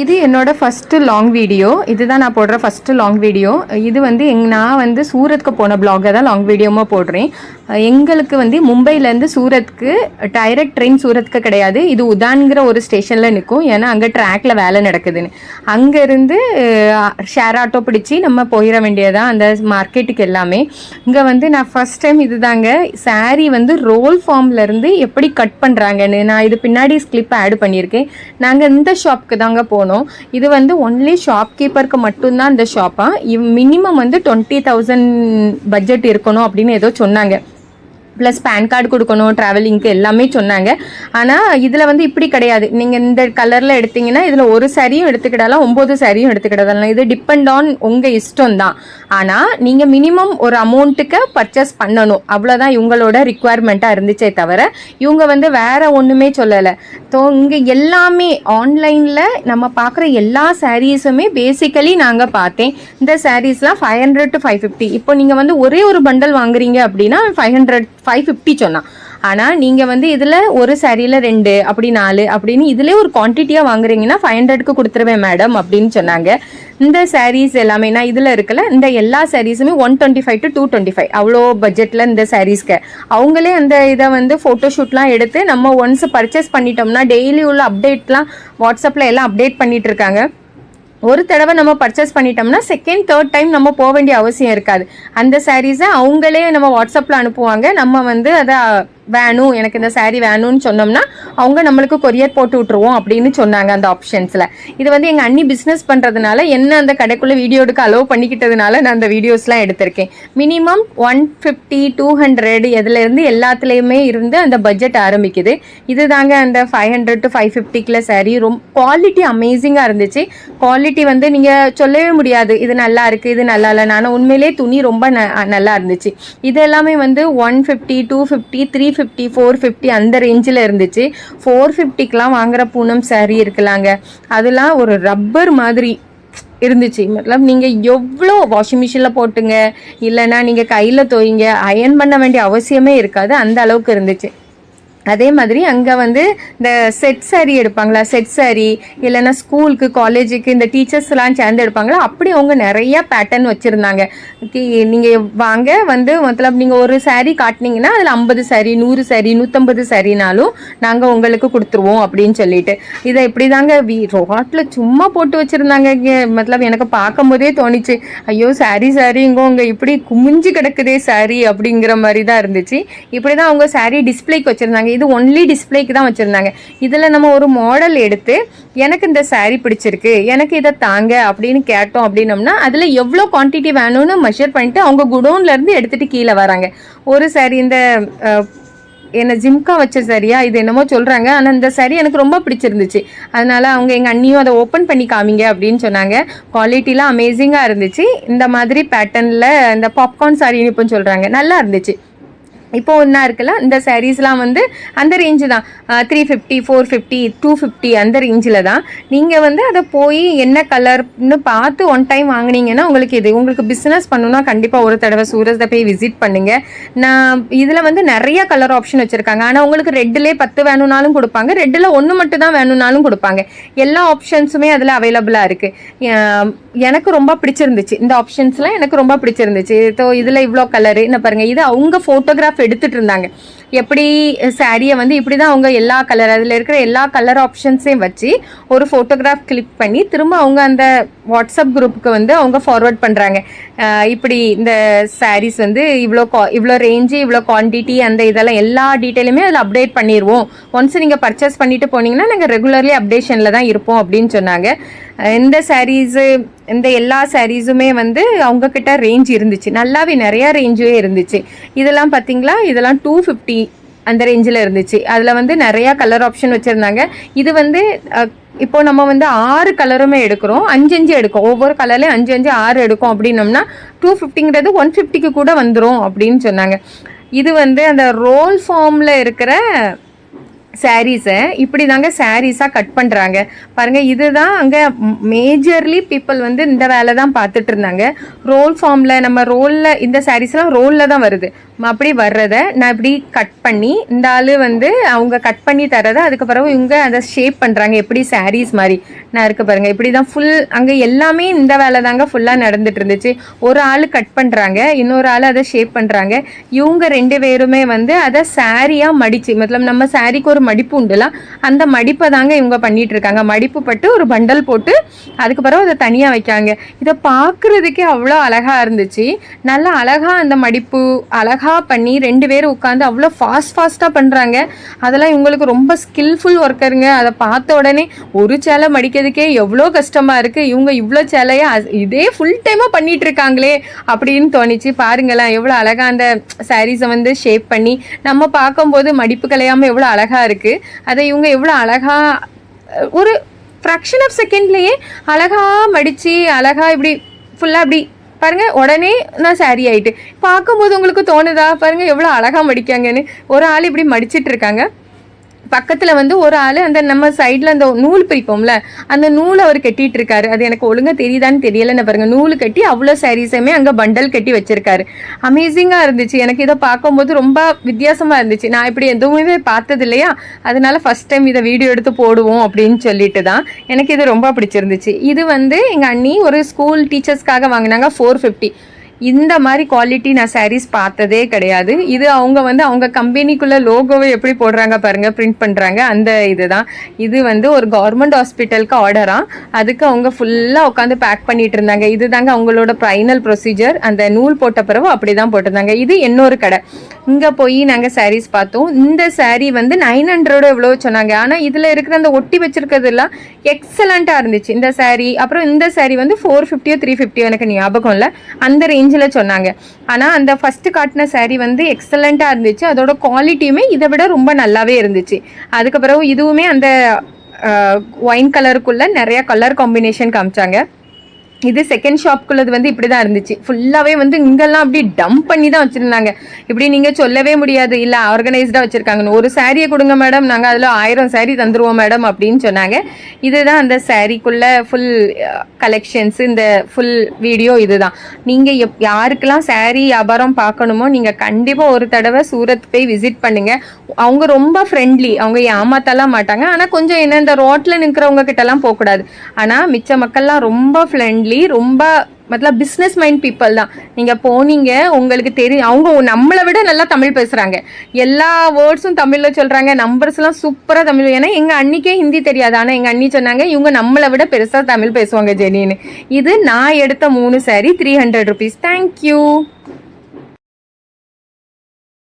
இது என்னோட first long video. இதுதான் நான் போடுற ஃபஸ்ட்டு லாங் வீடியோ. இது வந்து நான் வந்து சூரத்துக்கு போன ப்ளாகை தான் லாங் வீடியோமாக போடுறேன். எங்களுக்கு வந்து மும்பையிலேருந்து சூரத்துக்கு டைரக்ட் ட்ரெயின் சூரத்துக்கு கிடையாது. இது உதான்கிற ஒரு ஸ்டேஷனில் நிற்கும். ஏன்னா அங்கே ட்ராக்ல வேலை நடக்குதுன்னு. அங்கேருந்து ஷேர் ஆட்டோ பிடிச்சி நம்ம போயிட வேண்டியதான் அந்த மார்க்கெட்டுக்கு எல்லாமே. இங்கே வந்து நான் ஃபஸ்ட் டைம் இது தாங்க சாரீ வந்து ரோல் ஃபார்ம்லேருந்து எப்படி கட் பண்ணுறாங்கன்னு நான் இது பின்னாடி ஸ்கிளிப் ஆட் பண்ணியிருக்கேன். நாங்கள் இந்த ஷாப்புக்கு தாங்க போனோம். இது வந்து ஒன்லி ஷாப்கீப்பருக்கு மட்டும்தான் இந்த ஷாப்பா. மினிமம் வந்து 20,000 பட்ஜெட் இருக்கணும் அப்படின்னு ஏதோ சொன்னாங்க. ப்ளஸ் பேன் கார்டு கொடுக்கணும், ட்ராவலிங்க்கு எல்லாமே சொன்னாங்க. ஆனால் இதில் வந்து இப்படி கிடையாது. நீங்கள் இந்த கலரில் எடுத்திங்கன்னா இதில் ஒரு சாரியும் எடுத்துக்கிடலாம், 9 சாரியும் எடுத்துக்கிடலாம். இது டிபெண்ட் ஆன் உங்கள் இஷ்டம் தான். ஆனால் நீங்கள் மினிமம் ஒரு அமௌண்ட்டுக்கு பர்ச்சேஸ் பண்ணணும், அவ்வளோதான் இவங்களோட ரிக்குவயர்மெண்ட்டாக இருந்துச்சே தவிர இவங்க வந்து வேறு ஒன்றுமே சொல்லலை. ஸோ இங்கே எல்லாமே ஆன்லைனில் நம்ம பார்க்குற எல்லா சாரீஸுமே பேசிக்கலி நாங்கள் பார்த்தேன். இந்த சாரீஸ்லாம் 500 to 550. இப்போ நீங்கள் வந்து ஒரே ஒரு பண்டல் வாங்குறீங்க அப்படின்னா 550 சொன்னான். ஆனால் நீங்கள் வந்து இதில் ஒரு சாரியில் 2 அப்படி 4 அப்படின்னு இதிலே ஒரு குவான்டிட்டியாக வாங்குறீங்கன்னா 500க்கு கொடுத்துருவேன் மேடம் அப்படின்னு சொன்னாங்க. இந்த சாரீஸ் எல்லாமே நான் இதில் இருக்கல, இந்த எல்லா சாரீஸுமே 125 to 225 அவ்வளோ பட்ஜெட்டில் இந்த சாரீஸ்க்கு அவங்களே அந்த இதை வந்து ஃபோட்டோஷூட்லாம் எடுத்து நம்ம ஒன்ஸ் பர்ச்சேஸ் பண்ணிட்டோம்னா டெய்லி உள்ள அப்டேட்லாம் வாட்ஸ்அப்பில் எல்லாம் அப்டேட் பண்ணிட்டு இருக்காங்க. ஒரு தடவை நம்ம பர்ச்சேஸ் பண்ணிட்டோம்னா செகண்ட் தேர்ட் டைம் நம்ம போக வேண்டிய அவசியம் இருக்காது. அந்த சாரீஸை அவங்களே நம்ம வாட்ஸ்அப்பில் அனுப்புவாங்க. நம்ம வந்து அதை வேணும், எனக்கு இந்த சாரீ வேணும்னு சொன்னோம்னா அவங்க நம்மளுக்கு கொரியர் போட்டு விட்டுருவோம் அப்படின்னு சொன்னாங்க அந்த ஆப்ஷன்ஸில். இது வந்து எங்கள் அண்ணி பிஸ்னஸ் பண்ணுறதுனால என்ன அந்த கடைக்குள்ளே வீடியோ எடுக்க அலோவ் பண்ணிக்கிட்டதுனால நான் அந்த வீடியோஸ்லாம் எடுத்திருக்கேன். மினிமம் 150 200 இதுலேருந்து எல்லாத்துலேயுமே இருந்து அந்த பட்ஜெட் ஆரம்பிக்குது. இது தாங்க அந்த 500 to 550 சாரீ. ரொம்ப குவாலிட்டி அமேசிங்காக இருந்துச்சு. குவாலிட்டி வந்து நீங்கள் சொல்லவே முடியாது இது நல்லா இருக்குது இது நல்லா இல்லை. நான் உண்மையிலே துணி ரொம்ப நல்லா இருந்துச்சு. இது எல்லாமே வந்து 150 250 350 450 அந்த ரேஞ்சில் இருந்துச்சு. 450க்கெலாம் வாங்குற பூனம் சாரீ இருக்கலாங்க, அதெல்லாம் ஒரு ரப்பர் மாதிரி இருந்துச்சு. மத்தலப் நீங்கள் எவ்வளோ வாஷிங் மிஷினில் போட்டுங்க இல்லைன்னா நீங்கள் கையில் தோயிங்க, அயன் பண்ண வேண்டிய அவசியமே இருக்காது, அந்த அளவுக்கு இருந்துச்சு. அதே மாதிரி அங்கே வந்து இந்த செட் சாரீ எடுப்பாங்களா, செட் சாரீ இல்லைன்னா ஸ்கூலுக்கு காலேஜுக்கு இந்த டீச்சர்ஸ்லாம் சேர்ந்து எடுப்பாங்களா, அப்படி அவங்க நிறையா பேட்டர்ன் வச்சுருந்தாங்க. நீங்கள் வாங்க வந்து மொத்தம் நீங்கள் ஒரு சாரீ காட்டினீங்கன்னா அதில் 50 சாரீ 100 சாரீ 150 சாரீனாலும் நாங்கள் உங்களுக்கு கொடுத்துருவோம் அப்படின்னு சொல்லிட்டு இதை இப்படி தாங்க ரோட்டில் சும்மா போட்டு வச்சுருந்தாங்க. மத்தலப் எனக்கு பார்க்கும் போதே தோணிச்சு, ஐயோ சாரீ சாரீங்க உங்க இப்படி குமிஞ்சு கிடக்குதே சாரீ அப்படிங்கிற மாதிரி தான் இருந்துச்சு. இப்படி தான் அவங்க சாரீ டிஸ்பிளேக்கு வச்சுருந்தாங்க. இது ஒன்லி டிஸ்பிளேக்கு தான் வச்சுருந்தாங்க. இதில் நம்ம ஒரு மாடல் எடுத்து எனக்கு இந்த சாரீ பிடிச்சிருக்கு எனக்கு இதை தாங்க அப்படின்னு கேட்டோம் அப்படின்னோம்னா அதில் எவ்வளோ குவான்டிட்டி வேணும்னு மெஷர் பண்ணிட்டு அவங்க குடோன்லேருந்து எடுத்துகிட்டு கீழே வராங்க. ஒரு சாரீ இந்த என்ன ஜிம்கா வச்ச சரியா இது என்னமோ சொல்கிறாங்க, ஆனால் இந்த சாரீ எனக்கு ரொம்ப பிடிச்சிருந்துச்சு. அதனால் அவங்க எங்கள் அண்ணியும் அதை ஓப்பன் பண்ணி காமிங்க அப்படின்னு சொன்னாங்க. குவாலிட்டிலாம் அமேசிங்காக இருந்துச்சு. இந்த மாதிரி பேட்டர்னில் இந்த பாப்கார்ன் சாரீன்னு இப்போ சொல்கிறாங்க, நல்லா இருந்துச்சு. இப்போ ஒன்றா இருக்குல்ல இந்த சாரீஸ்லாம் வந்து அந்த ரேஞ்சு தான், 350 450 250 அந்த ரேஞ்சில் தான். நீங்கள் வந்து அதை போய் என்ன கலர்னு பார்த்து ஒன் டைம் வாங்கினீங்கன்னா உங்களுக்கு பிஸ்னஸ் பண்ணணும்னா கண்டிப்பாக ஒரு தடவை சூரத்தை போய் விசிட் பண்ணுங்கள். நான் இதில் வந்து நிறைய கலர் ஆப்ஷன் வச்சுருக்காங்க. ஆனால் உங்களுக்கு ரெட்டிலே 10 வேணும்னாலும் கொடுப்பாங்க, ரெட்டில் 1 மட்டும் தான் வேணும்னாலும் கொடுப்பாங்க. எல்லா ஆப்ஷன்ஸுமே அதில் அவைலபிளாக இருக்குது. எனக்கு ரொம்ப பிடிச்சிருந்துச்சு இந்த ஆப்ஷன்ஸ்லாம், எனக்கு ரொம்ப பிடிச்சிருந்துச்சு. ஸோ இதில் இவ்வளோ கலரு என்ன பாருங்கள், இது அவங்க ஃபோட்டோகிராஃப் எடுத்துட்டு இருந்தாங்க. எப்படி சாரியை வந்து இப்படி தான் அவங்க எல்லா கலர் அதில் இருக்கிற எல்லா கலர் ஆப்ஷன்ஸையும் வச்சு ஒரு ஃபோட்டோகிராஃப் கிளிக் பண்ணி திரும்ப அவங்க அந்த வாட்ஸ்அப் குரூப்புக்கு வந்து அவங்க ஃபார்வர்ட் பண்ணுறாங்க. இப்படி இந்த சாரீஸ் வந்து இவ்வளோ ரேஞ்சு இவ்வளோ குவான்டிட்டி அந்த இதெல்லாம் எல்லா டீட்டெயிலுமே அதில் அப்டேட் பண்ணிடுவோம். ஒன்ஸ் நீங்கள் பர்ச்சேஸ் பண்ணிட்டு போனீங்கன்னா நாங்கள் ரெகுலர்லி அப்டேஷனில் தான் இருப்போம் அப்படின்னு சொன்னாங்க. இந்த சாரீஸு இந்த எல்லா சாரீஸுமே வந்து அவங்கக்கிட்ட ரேஞ்ச் இருந்துச்சு, நல்லாவே நிறையா ரேஞ்சுவே இருந்துச்சு. இதெல்லாம் பார்த்தீங்களா, இதெல்லாம் 250 அந்த ரேஞ்சில் இருந்துச்சு. அதில் வந்து நிறையா கலர் ஆப்ஷன் வச்சுருந்தாங்க. இது வந்து இப்போ நம்ம வந்து 6 கலருமே எடுக்கிறோம், 5 எடுக்கும், ஒவ்வொரு கலர்லேயும் 5 6 எடுக்கும் அப்படின்னோம்னா 250ங்கிறது 150க்கு கூட வந்துடும் அப்படின்னு சொன்னாங்க. இது வந்து அந்த ரோல் ஃபார்மில் இருக்கிற சாரீஸை இப்படி தாங்க சாரீஸாக கட் பண்ணுறாங்க பாருங்கள். இதுதான் அங்கே மேஜர்லி பீப்புள் வந்து இந்த வேலை தான் பார்த்துட்டு இருந்தாங்க. ரோல் ஃபார்மில் நம்ம ரோலில் இந்த சாரீஸ்லாம் ரோலில் தான் வருது. அப்படி வர்றதை நான் இப்படி கட் பண்ணி இந்த ஆள் வந்து அவங்க கட் பண்ணி தரதை அதுக்கப்புறம் இவங்க அதை ஷேப் பண்ணுறாங்க எப்படி சாரீஸ் மாதிரி. நான் இருக்க பாருங்கள் இப்படி தான் ஃபுல் அங்கே எல்லாமே இந்த வேலை தாங்க ஃபுல்லாக நடந்துட்டு இருந்துச்சு. ஒரு ஆள் கட் பண்ணுறாங்க, இன்னொரு ஆள் அதை ஷேப் பண்ணுறாங்க. இவங்க 2 பேருமே வந்து அதை சாரியாக மடித்து மத்தலம் நம்ம சாரிக்கு ஒரு மடிப்பு உண்டுலாம் அந்த மடிப்பை தாங்க இவங்க பண்ணிட்டு இருக்காங்க. மடிப்பு பட்டு ஒரு பண்டல் போட்டு அதுக்கப்புறம் அதை தனியாக வைக்காங்க. இதை பார்க்குறதுக்கே அவ்வளோ அழகாக இருந்துச்சு. நல்லா அழகாக அந்த மடிப்பு அழகாக பண்ணி 2 பேரும் உட்காந்து அவ்வளோ ஃபாஸ்ட்டாக பண்ணுறாங்க. அதெல்லாம் இவங்களுக்கு ரொம்ப ஸ்கில்ஃபுல் ஒர்க்கருங்க. அதை பார்த்த உடனே ஒரு சேலை மடிக்கிறதுக்கே எவ்வளோ கஷ்டமாக இருக்குது, இவங்க இவ்வளோ சேலையை இதே ஃபுல் டைமாக பண்ணிகிட்டு இருக்காங்களே அப்படின்னு தோணிச்சு. பாருங்களேன் எவ்வளோ அழகாக அந்த சாரீஸை வந்து ஷேப் பண்ணி நம்ம பார்க்கும்போது மடிப்பு கலையாமல் எவ்வளோ அழகாக இருக்குது. அதை இவங்க எவ்வளோ அழகாக ஒரு ஃப்ராக்ஷன் ஆஃப் செகண்ட்லேயே அழகாக மடித்து அழகாக இப்படி ஃபுல்லாக இப்படி பாருங்கள் உடனே நான் சாரி ஆகிட்டு பார்க்கும்போது உங்களுக்கு தோணுதா பாருங்கள் எவ்வளோ அழகாக மடிக்காங்கன்னு. ஒரு ஆள் இப்படி மடிச்சிட்டு இருக்காங்க, பக்கத்தில் வந்து ஒரு ஆள் அந்த நம்ம சைடில் அந்த நூல் பிரிப்போம்ல அந்த நூல் அவர் கட்டிகிட்டு இருக்காரு. அது எனக்கு ஒழுங்காக தெரியுதான்னு தெரியலைன்னு பாருங்கள். நூல் கட்டி அவ்வளோ சாரீஸுமே அங்கே பண்டல் கட்டி வச்சுருக்காரு. அமேசிங்காக இருந்துச்சு. எனக்கு இதை பார்க்கும்போது ரொம்ப வித்தியாசமாக இருந்துச்சு. நான் இப்படி எதுவுமே பார்த்தது இல்லையா, அதனால ஃபஸ்ட் டைம் இதை வீடியோ எடுத்து போடுவோம் அப்படின்னு சொல்லிட்டு தான் எனக்கு இது ரொம்ப பிடிச்சிருந்துச்சு. இது வந்து எங்கள் அண்ணி ஒரு ஸ்கூல் டீச்சர்ஸ்க்காக வாங்கினாங்க 450. இந்த மாதிரி குவாலிட்டி நான் சாரீஸ் பார்த்ததே கிடையாது. இது அவங்க வந்து அவங்க கம்பெனிக்குள்ளே லோகோவை எப்படி போடுறாங்க பாருங்கள், பிரிண்ட் பண்ணுறாங்க அந்த இதுதான். இது வந்து ஒரு கவர்மெண்ட் ஹாஸ்பிட்டலுக்கு ஆர்டராக அதுக்கு அவங்க ஃபுல்லாக உட்காந்து பேக் பண்ணிட்டு இருந்தாங்க. இது தாங்க அவங்களோட ஃபைனல் ப்ரொசீஜர். அந்த நூல் போட்ட பிறகு அப்படி தான் போட்டிருந்தாங்க. இது இன்னொரு கடை. இங்கே போய் நாங்கள் சாரீஸ் பார்த்தோம். இந்த சாரீ வந்து 900 எவ்வளோ சொன்னாங்க. ஆனால் இதில் இருக்கிற அந்த ஒட்டி வச்சிருக்கிறதுலாம் எக்ஸலண்ட்டாக இருந்துச்சு இந்த சாரீ. அப்புறம் இந்த சாரீ வந்து 450 350 எனக்கு ஞாபகம் இல்லை, அந்த ரேஞ்சில் சொன்னாங்க. ஆனால் அந்த ஃபஸ்ட்டு காட்டின சாரீ வந்து எக்ஸலண்ட்டாக இருந்துச்சு. அதோட குவாலிட்டியுமே இதை விட ரொம்ப நல்லாவே இருந்துச்சு. அதுக்கப்புறம் இதுவுமே அந்த ஒயின் கலருக்குள்ளே நிறையா கலர் காம்பினேஷன் காமிச்சாங்க. இது செகண்ட் ஷாப்குள்ளது வந்து இப்படி தான் இருந்துச்சு. ஃபுல்லாகவே வந்து இங்கெல்லாம் அப்படி டம்ப் பண்ணி தான் வச்சுருந்தாங்க. இப்படி நீங்கள் சொல்லவே முடியாது இல்லை ஆர்கனைஸ்டாக வச்சுருக்காங்கன்னு. ஒரு சாரியை கொடுங்க மேடம், நாங்கள் அதில் 1000 சாரீ தந்துடுவோம் மேடம் அப்படின்னு சொன்னாங்க. இதுதான் அந்த சாரீக்குள்ளே ஃபுல் கலெக்ஷன்ஸு. இந்த ஃபுல் வீடியோ இதுதான். நீங்கள் யாருக்கெல்லாம் சாரீ வியாபாரம் பார்க்கணுமோ நீங்கள் கண்டிப்பாக ஒரு தடவை சூரத் போய் விசிட் பண்ணுங்கள். அவங்க ரொம்ப ஃப்ரெண்ட்லி, அவங்க ஏமாத்தலாம் மாட்டாங்க. ஆனால் கொஞ்சம் என்ன இந்த ரோட்டில் நிற்கிறவங்க கிட்டலாம் போகக்கூடாது. ஆனால் மிச்ச மக்கள்லாம் ரொம்ப ஃப்ரெண்ட்லி, ரொம்ப மத்தலப் பிஸ்னஸ் மைண்ட் பீப்புள் தான். நீங்கள் போனீங்க உங்களுக்கு தெரியும், அவங்க நம்மளை விட நல்லா தமிழ் பேசுகிறாங்க. எல்லா வேர்ட்ஸும் தமிழில் சொல்கிறாங்க, நம்பர்ஸ்லாம் சூப்பராக தமிழ். ஏன்னா எங்கள் அன்னிக்கே ஹிந்தி தெரியாது. ஆனால் எங்கள் அண்ணி சொன்னாங்க இவங்க நம்மளை விட பெருசாக தமிழ் பேசுவாங்க ஜெனின்னு. இது நான் எடுத்த 3 சாரீ 300 rupees. தேங்க்யூ.